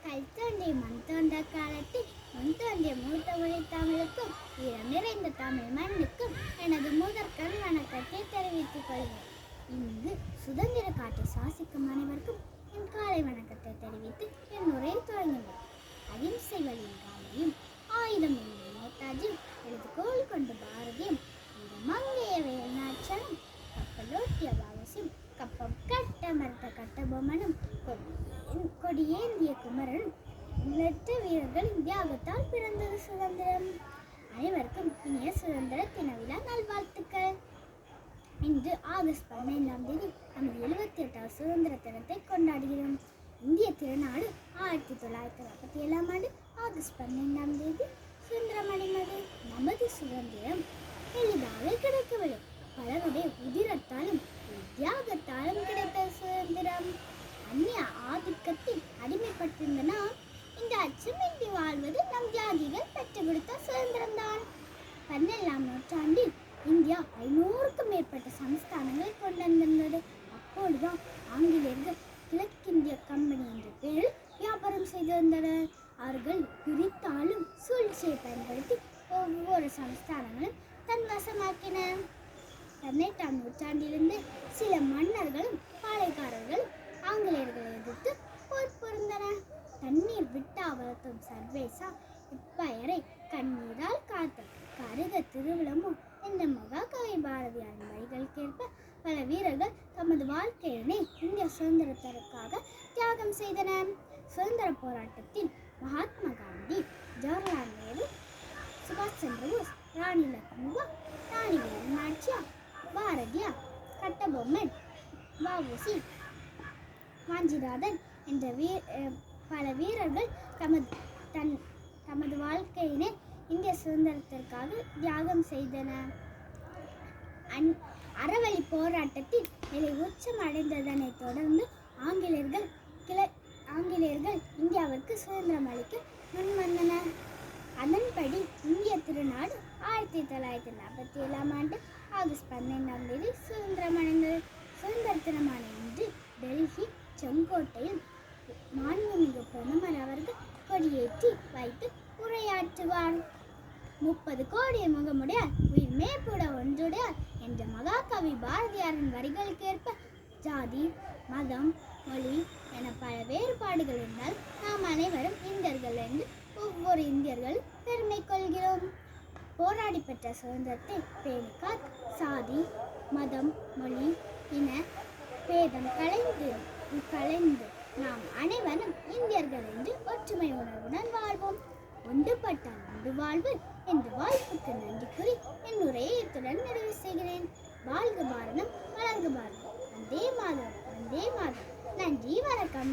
கல் தோன்றிய மண் தோன்ற காலத்தில் முன் தோன்றிய மூத்த மொழி தமிழுக்கும் ஈரம் நிறைந்த தமிழ் மண்ணுக்கும் எனது முதற்கண் வணக்கத்தை தெரிவித்துக் கொள்கிறேன். இங்கு சுதந்திர காற்றை சுவாசிக்கும் அனைவருக்கும் என் காலை வணக்கத்தை தெரிவித்து என் உரையை தொடங்கினேன். அகிம்சை வழியின் காலையும் ஆயுதம் என்னும் நேதாஜியும் எழுதுகோள் கொண்டு பாரதியும் இந்த மங்கைய வேல்நாச்சனும் கப்பலோட்டிய பாவசியும் கப்பம் கட்ட மறுத்த கட்டபொம்மனும் கொடியேந்திய குமரனும் எண்ணற்ற வீரர்களின் தியாகத்தால் பிறந்தது சுதந்திரம். அனைவருக்கும் இனிய சுதந்திர தின விழா நல்வாழ்த்துக்கள். இன்று ஆகஸ்ட் 15ஆம் தேதி நமது 78வது சுதந்திர தினத்தை கொண்டாடுகிறோம். இந்திய திருநாடு 1947ஆம் ஆண்டு ஆகஸ்ட் 15ஆம் தேதி சுதந்திரம் அடைந்தது. நமது சுதந்திரம் எளிதாக கிடைக்கவில்லை, பலருடைய உதிரத்தாலும் தியாகத்தாலும் கிடைத்த சுதந்திரம். அந்நிய ஆதிக்கத்தில் அடிமைப்பட்டிருந்த நாம் இந்த அச்சமின்றி வாழ்வது நம் தியாகிகள் பெற்றுக் கொடுத்த சுதந்திரம்தான். 17ஆம் நூற்றாண்டில் இந்தியா 500க்கும் மேற்பட்ட சமஸ்தானங்களை கொண்டிருந்தது. அப்பொழுதுதான் ஆங்கிலேயர்கள் கிழக்கிந்திய கம்பெனி என்ற பெயரில் வியாபாரம் செய்து வந்தனர். அவர்கள் பிரித்தாலும் சூழ்ச்சியை பயன்படுத்தி ஒவ்வொரு சமஸ்தானங்களும் தன் வசமாக்கின. 18ஆம் நூற்றாண்டிலிருந்து சில மன்னர்களும் பாளையக்காரர்களும் ஆங்கிலேயர்களை எதிர்த்து போர் புரிந்தனர். தண்ணீர் விட்டா வளர்த்தும் சர்வேசா இப்பெயரை கண்ணீரால் காத்த கருக திருவிழமும் என்ற மகாகவி பாரதியாரின் வரிகளுக்கேற்ப பல வீரர்கள் தமது வாழ்க்கையினை இந்திய சுதந்திரத்திற்காக தியாகம் செய்தனர். சுதந்திர போராட்டத்தில் மகாத்மா காந்தி, ஜவஹர்லால் நேரு, சுபாஷ் சந்திர போஸ், ராணி லக்ஷ்மிபாய், ராணி வேலுநாச்சியார், பாரதியார், கட்டபொம்மன், வ.உ.சி., வாஞ்சிநாதன் என்ற பல வீரர்கள் தமது வாழ்க்கையினை இந்திய சுதந்திரத்திற்காக தியாகம் செய்தனர். அறவழி போராட்டத்தில் நிலை உச்சம் அடைந்ததனை தொடர்ந்து ஆங்கிலேயர்கள் இந்தியாவிற்கு சுதந்திரம் அளிக்க முன்வந்தனர். அதன்படி இந்திய திருநாடு 1947ஆம் ஆண்டு ஆகஸ்ட் 15ஆம் தேதி சுதந்திரம் அடைந்தது. சுதந்திர தினமான இன்று டெல்லி செங்கோட்டையில் மாண்புமிகு பிரதமர் அவர்கள் கொடியேற்றி வைத்து உரையாற்றுவார். 30 கோடி முகமுடையார் உயிர் மேற்பட ஒன்றுடையார் என்ற மகாகவி பாரதியாரின் வரிகளுக்கேற்ப ஜாதி, மதம், மொழி என பல வேறுபாடுகள் இருந்தால் நாம் அனைவரும் இந்தியர்கள் என்று ஒவ்வொரு இந்தியர்களும் பெருமை கொள்கிறோம். போராடி பெற்ற சுதந்திரத்தை பேணிக்கால் சாதி, மதம், மொழி, இன பேதம் கலைந்து நாம் அனைவரும் இந்தியர்கள் என்று ஒற்றுமை உணர்வுடன் வாழ்வோம். ஒன்றுபட்டால் ஒன்று வாழ்வு என்ற வாய்ப்புக்கு நன்றி கூறி என் உரையை இத்துடன் நிறைவு செய்கிறேன். வாழ்க பாரதம், வளர்க பாரதம். வந்தே மாதரம், வந்தே மாதரம். நன்றி, வணக்கம்.